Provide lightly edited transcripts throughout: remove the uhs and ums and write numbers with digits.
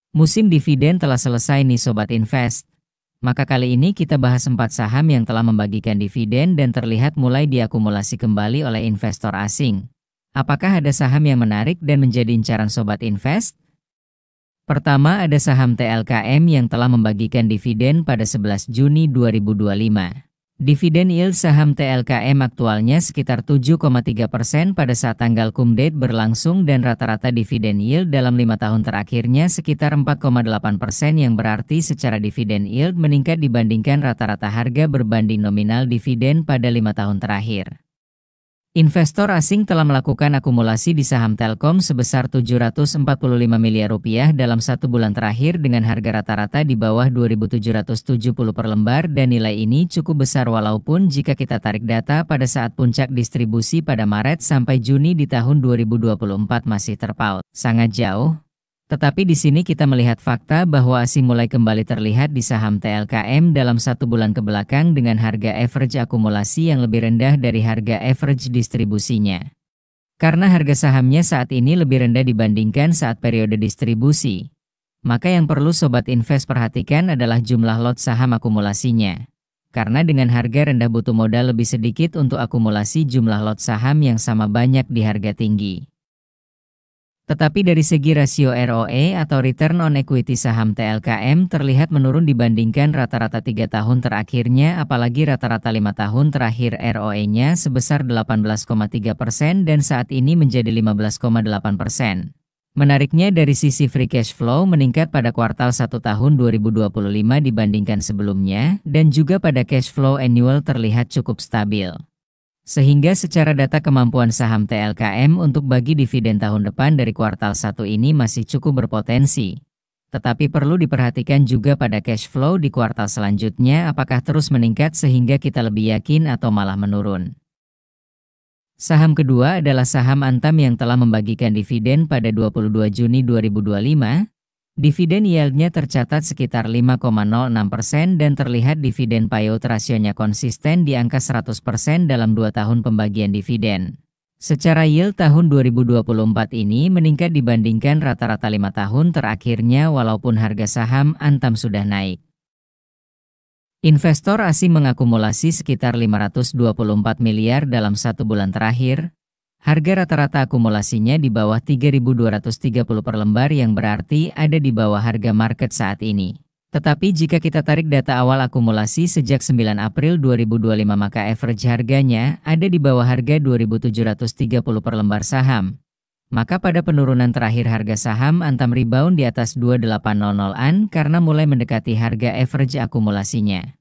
Musim dividen telah selesai nih Sobat Invest. Maka kali ini kita bahas 4 saham yang telah membagikan dividen dan terlihat mulai diakumulasi kembali oleh investor asing. Apakah ada saham yang menarik dan menjadi incaran Sobat Invest? Pertama ada saham TLKM yang telah membagikan dividen pada 11 Juni 2025. Dividen yield saham TLKM aktualnya sekitar 7,3% pada saat tanggal cum date berlangsung dan rata-rata dividen yield dalam 5 tahun terakhirnya sekitar 4,8% yang berarti secara dividen yield meningkat dibandingkan rata-rata harga berbanding nominal dividen pada 5 tahun terakhir. Investor asing telah melakukan akumulasi di saham Telkom sebesar Rp745 miliar dalam 1 bulan terakhir dengan harga rata-rata di bawah Rp2.770 per lembar dan nilai ini cukup besar walaupun jika kita tarik data pada saat puncak distribusi pada Maret sampai Juni di tahun 2024 masih terpaut sangat jauh. Tetapi di sini kita melihat fakta bahwa asing mulai kembali terlihat di saham TLKM dalam 1 bulan kebelakang dengan harga average akumulasi yang lebih rendah dari harga average distribusinya. Karena harga sahamnya saat ini lebih rendah dibandingkan saat periode distribusi, maka yang perlu Sobat Invest perhatikan adalah jumlah lot saham akumulasinya. Karena dengan harga rendah butuh modal lebih sedikit untuk akumulasi jumlah lot saham yang sama banyak di harga tinggi. Tetapi dari segi rasio ROE atau Return on Equity saham TLKM terlihat menurun dibandingkan rata-rata 3 tahun terakhirnya apalagi rata-rata 5 tahun terakhir ROE-nya sebesar 18,3% dan saat ini menjadi 15,8%. Menariknya dari sisi free cash flow meningkat pada kuartal 1 tahun 2025 dibandingkan sebelumnya dan juga pada cash flow annual terlihat cukup stabil. Sehingga secara data kemampuan saham TLKM untuk bagi dividen tahun depan dari kuartal 1 ini masih cukup berpotensi. Tetapi perlu diperhatikan juga pada cash flow di kuartal selanjutnya apakah terus meningkat sehingga kita lebih yakin atau malah menurun. Saham kedua adalah saham Antam yang telah membagikan dividen pada 22 Juni 2025. Dividen yieldnya tercatat sekitar 5,06% dan terlihat dividen payout rasionya konsisten di angka 100% dalam 2 tahun pembagian dividen. Secara yield tahun 2024 ini meningkat dibandingkan rata-rata 5 tahun terakhirnya walaupun harga saham Antam sudah naik. Investor asing mengakumulasi sekitar 524 miliar dalam 1 bulan terakhir. Harga rata-rata akumulasinya di bawah 3.230 per lembar yang berarti ada di bawah harga market saat ini. Tetapi jika kita tarik data awal akumulasi sejak 9 April 2025 maka average harganya ada di bawah harga 2.730 per lembar saham. Maka pada penurunan terakhir harga saham Antam rebound di atas 2800-an karena mulai mendekati harga average akumulasinya.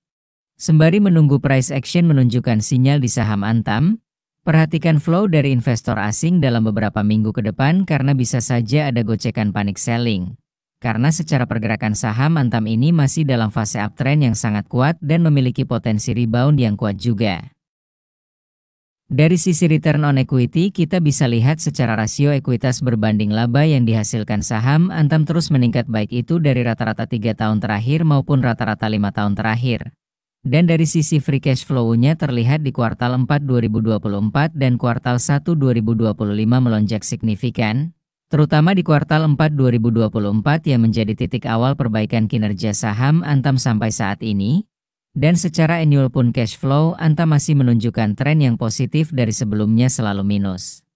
Sembari menunggu price action menunjukkan sinyal di saham Antam, perhatikan flow dari investor asing dalam beberapa minggu ke depan karena bisa saja ada gocekan panic selling. Karena secara pergerakan saham Antam ini masih dalam fase uptrend yang sangat kuat dan memiliki potensi rebound yang kuat juga. Dari sisi return on equity kita bisa lihat secara rasio ekuitas berbanding laba yang dihasilkan saham Antam terus meningkat baik itu dari rata-rata 3 tahun terakhir maupun rata-rata 5 tahun terakhir. Dan dari sisi free cash flow-nya terlihat di kuartal 4 2024 dan kuartal 1 2025 melonjak signifikan, terutama di kuartal 4 2024 yang menjadi titik awal perbaikan kinerja saham Antam sampai saat ini, dan secara annual pun cash flow Antam masih menunjukkan tren yang positif dari sebelumnya selalu minus.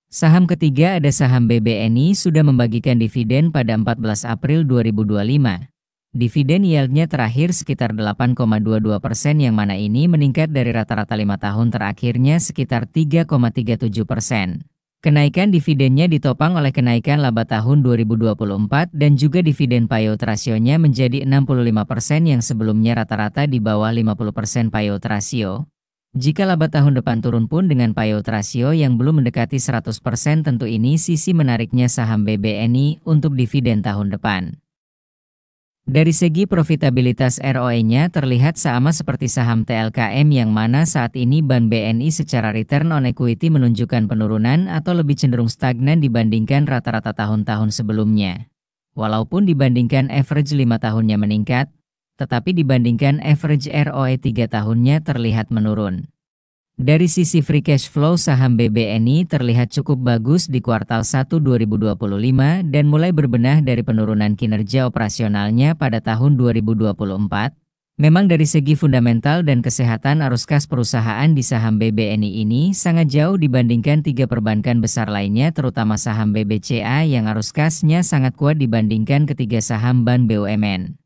Saham ketiga ada saham BBNI sudah membagikan dividen pada 14 April 2025. Dividen yieldnya terakhir sekitar 8,22% yang mana ini meningkat dari rata-rata 5 tahun terakhirnya sekitar 3,37%. Kenaikan dividennya ditopang oleh kenaikan laba tahun 2024 dan juga dividen payout rasionya menjadi 65% yang sebelumnya rata-rata di bawah 50% payout rasio. Jika laba tahun depan turun pun dengan payout rasio yang belum mendekati 100% tentu ini sisi menariknya saham BBNI untuk dividen tahun depan. Dari segi profitabilitas ROE-nya terlihat sama seperti saham TLKM yang mana saat ini Bank BNI secara return on equity menunjukkan penurunan atau lebih cenderung stagnan dibandingkan rata-rata tahun-tahun sebelumnya. Walaupun dibandingkan average 5 tahunnya meningkat, tetapi dibandingkan average ROE 3 tahunnya terlihat menurun. Dari sisi free cash flow saham BBNI terlihat cukup bagus di kuartal 1 2025 dan mulai berbenah dari penurunan kinerja operasionalnya pada tahun 2024. Memang dari segi fundamental dan kesehatan arus kas perusahaan di saham BBNI ini sangat jauh dibandingkan tiga perbankan besar lainnya, terutama saham BBCA yang arus kasnya sangat kuat dibandingkan ketiga saham bank BUMN.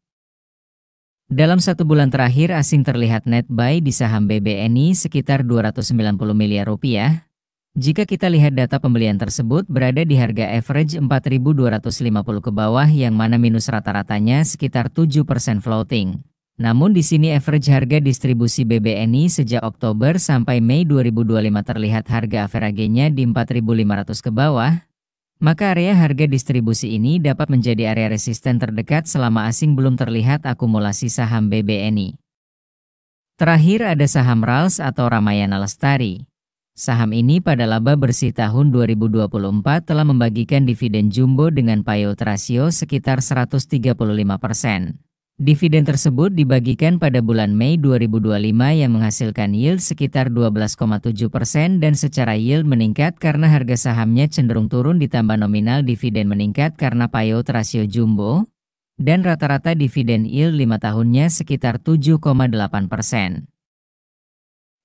Dalam 1 bulan terakhir asing terlihat net buy di saham BBNI sekitar 290 miliar rupiah. Jika kita lihat data pembelian tersebut berada di harga average 4.250 ke bawah yang mana minus rata-ratanya sekitar 7% floating. Namun di sini average harga distribusi BBNI sejak Oktober sampai Mei 2025 terlihat harga average-nya di 4.500 ke bawah. Maka area harga distribusi ini dapat menjadi area resisten terdekat selama asing belum terlihat akumulasi saham BBNI. Terakhir ada saham RALS atau Ramayana Lestari. Saham ini pada laba bersih tahun 2024 telah membagikan dividen jumbo dengan payout ratio sekitar 135%. Dividen tersebut dibagikan pada bulan Mei 2025 yang menghasilkan yield sekitar 12,7% dan secara yield meningkat karena harga sahamnya cenderung turun ditambah nominal dividen meningkat karena payout rasio jumbo, dan rata-rata dividen yield 5 tahunnya sekitar 7,8%.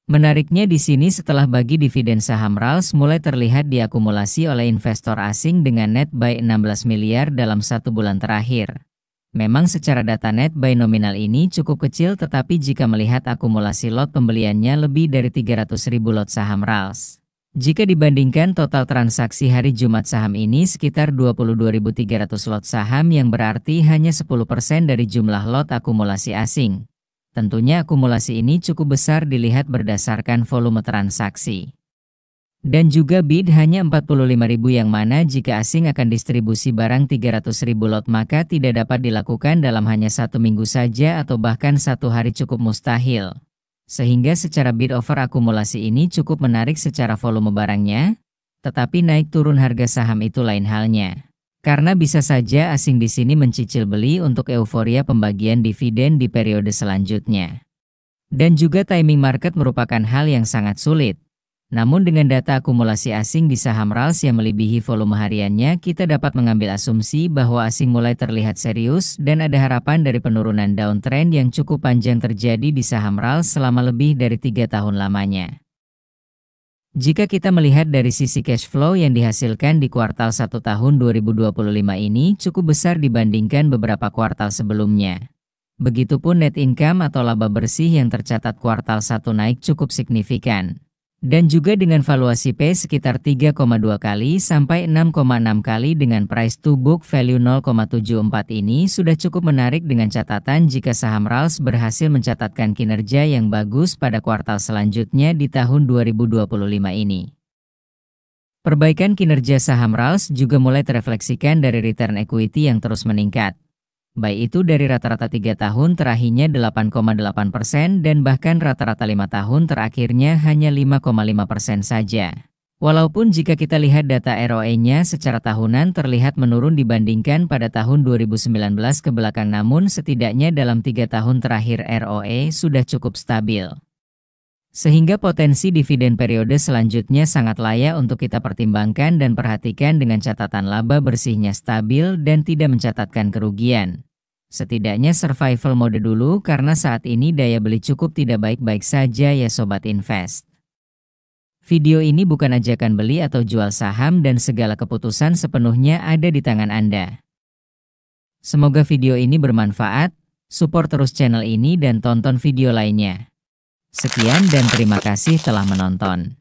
Menariknya di sini setelah bagi dividen saham RALS mulai terlihat diakumulasi oleh investor asing dengan net buy 16 miliar dalam 1 bulan terakhir. Memang secara data net buy nominal ini cukup kecil, tetapi jika melihat akumulasi lot pembeliannya lebih dari 300.000 lot saham RALS. Jika dibandingkan total transaksi hari Jumat saham ini sekitar 22.300 lot saham yang berarti hanya 10% dari jumlah lot akumulasi asing. Tentunya akumulasi ini cukup besar dilihat berdasarkan volume transaksi. Dan juga bid hanya 45.000 yang mana jika asing akan distribusi barang 300.000 lot maka tidak dapat dilakukan dalam hanya 1 minggu saja atau bahkan 1 hari cukup mustahil. Sehingga secara bid over akumulasi ini cukup menarik secara volume barangnya, tetapi naik turun harga saham itu lain halnya. Karena bisa saja asing di sini mencicil beli untuk euforia pembagian dividen di periode selanjutnya. Dan juga timing market merupakan hal yang sangat sulit. Namun dengan data akumulasi asing di saham RALS yang melebihi volume hariannya, kita dapat mengambil asumsi bahwa asing mulai terlihat serius dan ada harapan dari penurunan downtrend yang cukup panjang terjadi di saham RALS selama lebih dari 3 tahun lamanya. Jika kita melihat dari sisi cash flow yang dihasilkan di kuartal 1 tahun 2025 ini cukup besar dibandingkan beberapa kuartal sebelumnya. Begitupun net income atau laba bersih yang tercatat kuartal 1 naik cukup signifikan. Dan juga dengan valuasi P sekitar 3,2 kali sampai 6,6 kali dengan price to book value 0,74 ini sudah cukup menarik dengan catatan jika saham RALS berhasil mencatatkan kinerja yang bagus pada kuartal selanjutnya di tahun 2025 ini. Perbaikan kinerja saham RALS juga mulai terefleksikan dari return equity yang terus meningkat. Baik itu dari rata-rata 3 tahun terakhirnya 8,8% dan bahkan rata-rata 5 tahun terakhirnya hanya 5,5% saja. Walaupun jika kita lihat data ROE-nya secara tahunan terlihat menurun dibandingkan pada tahun 2019 ke belakang, namun setidaknya dalam 3 tahun terakhir ROE sudah cukup stabil. Sehingga potensi dividen periode selanjutnya sangat layak untuk kita pertimbangkan dan perhatikan dengan catatan laba bersihnya stabil dan tidak mencatatkan kerugian. Setidaknya survival mode dulu karena saat ini daya beli cukup tidak baik-baik saja ya Sobat Invest. Video ini bukan ajakan beli atau jual saham dan segala keputusan sepenuhnya ada di tangan Anda. Semoga video ini bermanfaat, support terus channel ini dan tonton video lainnya. Sekian dan terima kasih telah menonton.